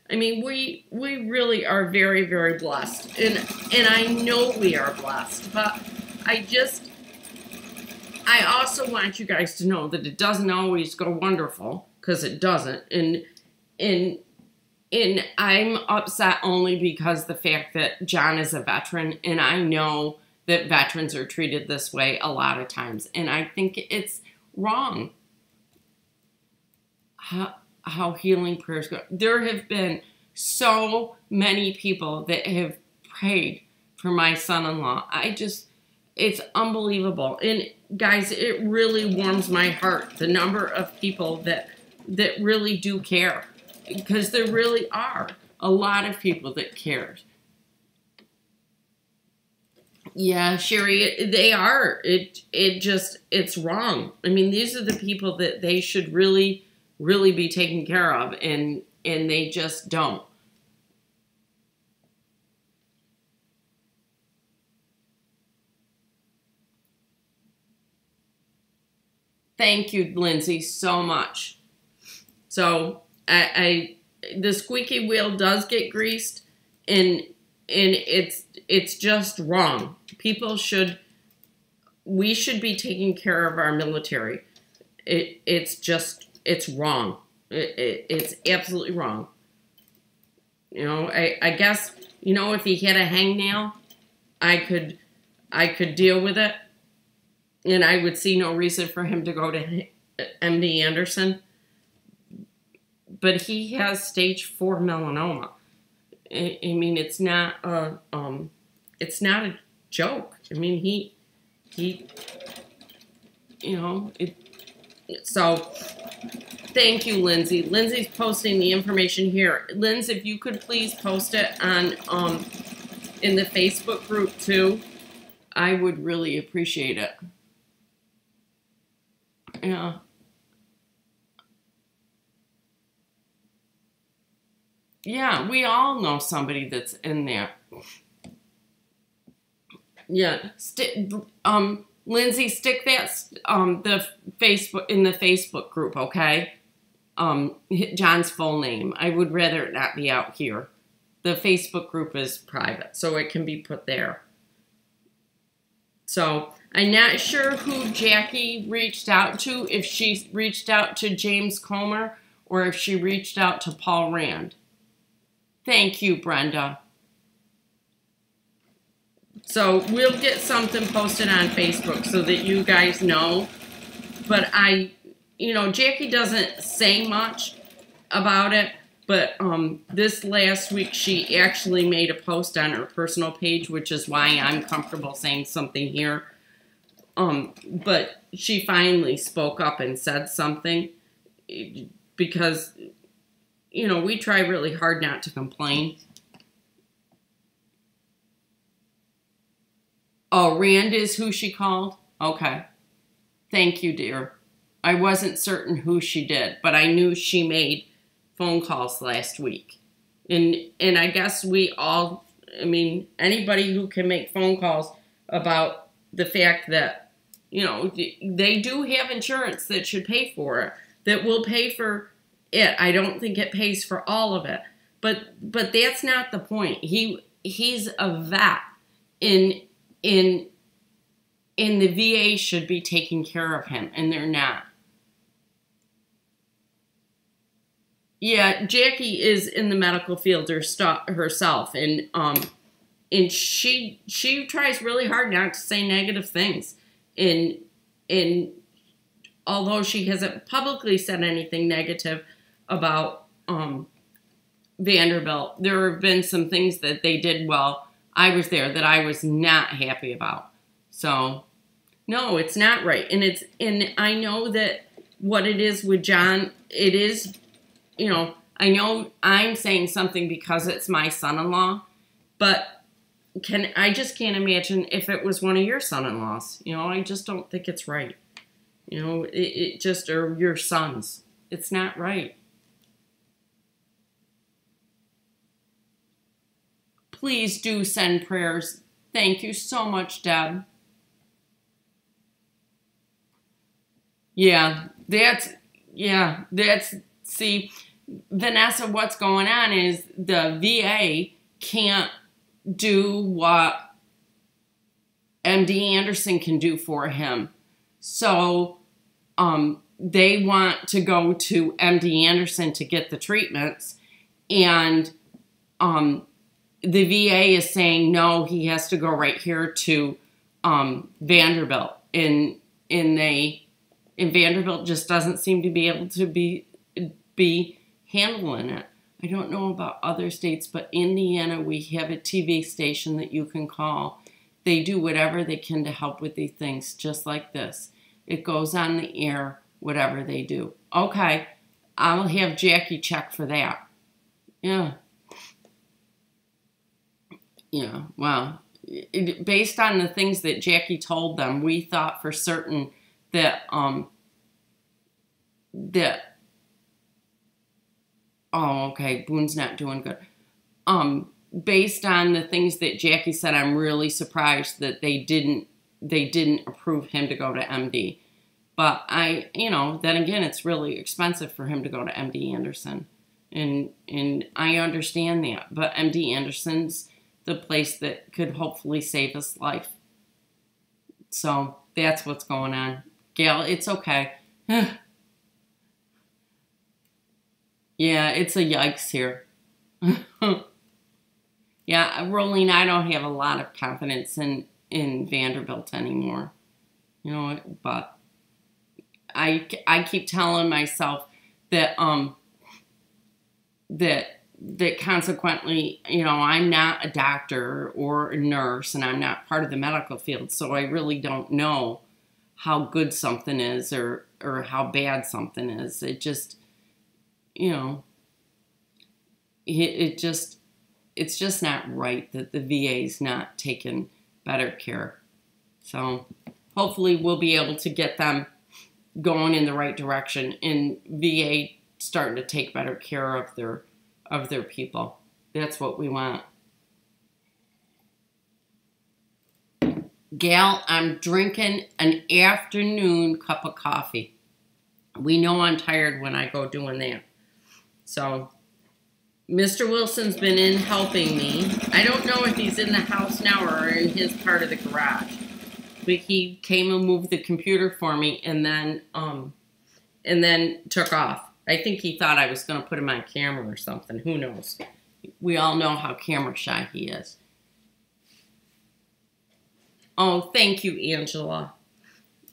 I mean, we really are very, very blessed. And I know we are blessed. But I also want you guys to know that it doesn't always go wonderful, because it doesn't. And I'm upset only because the fact that John is a veteran, and I know that veterans are treated this way a lot of times. And I think it's wrong. How healing prayers go. There have been so many people that have prayed for my son-in-law. It's unbelievable. And guys, it really warms my heart, the number of people that really do care, because there really are a lot of people that care. Yeah, Sherry, they are. It's wrong. I mean, these are the people that they should really be taken care of, and they just don't. Thank you, Lindsay, so much. So the squeaky wheel does get greased, and it's just wrong. We should be taking care of our military. It's wrong. It's absolutely wrong. I guess, if he had a hangnail, I could deal with it. And I would see no reason for him to go to MD Anderson. But he has stage 4 melanoma. I mean, it's not a joke. I mean, so thank you, Lindsay. Lindsay's posting the information here. Lindsay, if you could please post it on in the Facebook group too, I would really appreciate it. Yeah. Yeah, we all know somebody that's in there. Yeah. Lindsay, stick that the Facebook in the Facebook group, okay? John's full name. I would rather it not be out here. The Facebook group is private, so it can be put there. So I'm not sure who Jackie reached out to, if she reached out to James Comer or if she reached out to Paul Rand. Thank you, Brenda. So we'll get something posted on Facebook so that you guys know. But Jackie doesn't say much about it. But this last week, she actually made a post on her personal page, which is why I'm comfortable saying something here. But she finally spoke up and said something because, we try really hard not to complain. Oh, Rand is who she called? Okay. Thank you, dear. I wasn't certain who she did, but I knew she made phone calls last week. And I guess we all, anybody who can make phone calls about the fact that, they do have insurance that should pay for it, that will pay for it. I don't think it pays for all of it. But that's not the point. He's a vet in the VA should be taking care of him, and they're not. Yeah, Jackie is in the medical field herself, and she tries really hard not to say negative things. And although she hasn't publicly said anything negative about Vanderbilt, there have been some things that they did while I was there that I was not happy about. So no, it's not right. And I know that what it is with John, it is, I know I'm saying something because it's my son-in-law, but I just can't imagine if it was one of your son-in-laws. I just don't think it's right. It just, or your sons. It's not right. Please do send prayers. Thank you so much, Deb. See, Vanessa, what's going on is the VA can't do what MD Anderson can do for him. So, they want to go to MD Anderson to get the treatments, and, the VA is saying, no, he has to go right here to, Vanderbilt. And Vanderbilt just doesn't seem to be able to be handling it. I don't know about other states, but Indiana, we have a TV station that you can call. They do whatever they can to help with these things, just like this. It goes on the air, whatever they do. Okay, I'll have Jackie check for that. Yeah. Yeah, well, based on the things that Jackie told them, we thought for certain that, oh, okay, Boone's not doing good. Based on the things that Jackie said, I'm really surprised that they didn't approve him to go to MD. But then again, it's really expensive for him to go to MD Anderson. And I understand that. But MD Anderson's the place that could hopefully save his life. So that's what's going on. Gail, it's okay. Yeah, it's a yikes here. Yeah, Rolene, I don't have a lot of confidence in Vanderbilt anymore. But I keep telling myself that that consequently, I'm not a doctor or a nurse, and I'm not part of the medical field, so I really don't know how good something is or how bad something is. It just, it's just not right that the VA's not taking better care. So hopefully we'll be able to get them going in the right direction, and VA starting to take better care of their people. That's what we want. Gal, I'm drinking an afternoon cup of coffee. We know I'm tired when I go doing that. So, Mr. Wilson's been in helping me. I don't know if he's in the house now or in his part of the garage. week. He came and moved the computer for me and then took off. I think he thought I was going to put him on camera or something. Who knows? We all know how camera shy he is. Oh, thank you, Angela.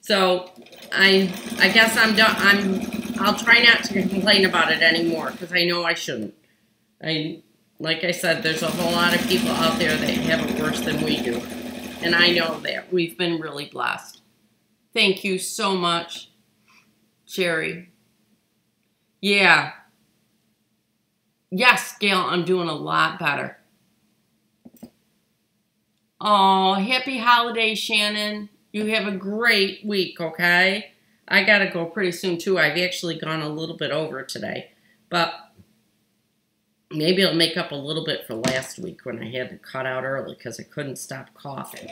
So I guess I'm done. I'll try not to complain about it anymore because I know I shouldn't. Like I said, there's a whole lot of people out there that have it worse than we do. And I know that. We've been really blessed. Thank you so much, Sherry. Yeah. Yes, Gail, I'm doing a lot better. Oh, happy holidays, Shannon. You have a great week, okay? I got to go pretty soon, too. I've actually gone a little bit over today. But maybe it'll make up a little bit for last week when I had to cut out early because I couldn't stop coughing.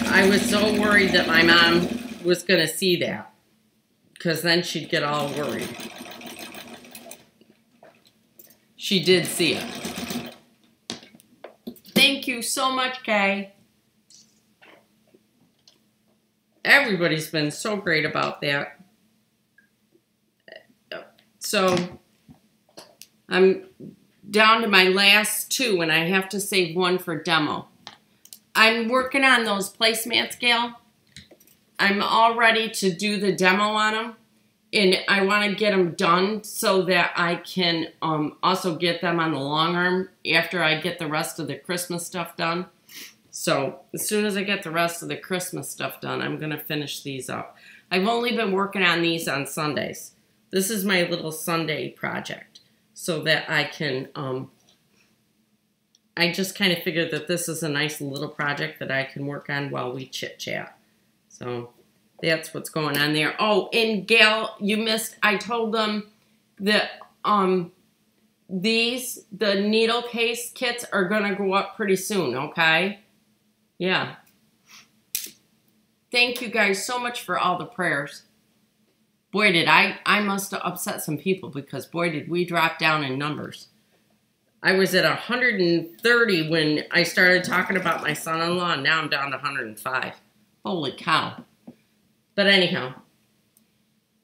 I was so worried that my mom was going to see that because then she'd get all worried. She did see it. Thank you so much, Kay. Everybody's been so great about that. So I'm down to my last two, and I have to save one for demo. I'm working on those placemats, Gail. I'm all ready to do the demo on them, and I want to get them done so that I can also get them on the long arm after I get the rest of the Christmas stuff done. So as soon as I get the rest of the Christmas stuff done, I'm going to finish these up. I've only been working on these on Sundays. This is my little Sunday project so that I can, I just kind of figured that this is a nice little project that I can work on while we chit-chat. So that's what's going on there. Oh, and Gail, you missed, I told them that the needle case kits are going to go up pretty soon, okay? Yeah. Thank you guys so much for all the prayers. Boy, did I must have upset some people because, boy, did we drop down in numbers. I was at 130 when I started talking about my son-in-law, and now I'm down to 105. Holy cow. But anyhow,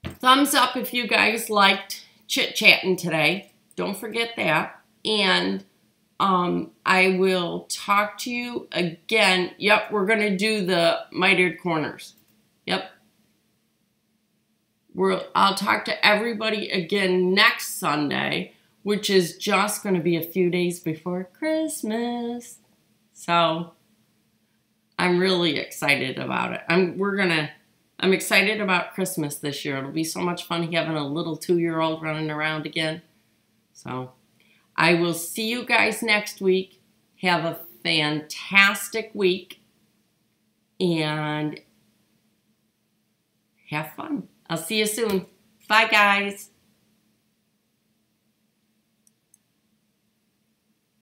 thumbs up if you guys liked chit-chatting today. Don't forget that. And I will talk to you again. Yep, we're going to do the mitered corners. Yep. I'll talk to everybody again next Sunday, which is just going to be a few days before Christmas. So I'm really excited about it. I'm excited about Christmas this year. It'll be so much fun having a little 2-year-old running around again. So I will see you guys next week. Have a fantastic week and have fun. I'll see you soon. Bye, guys.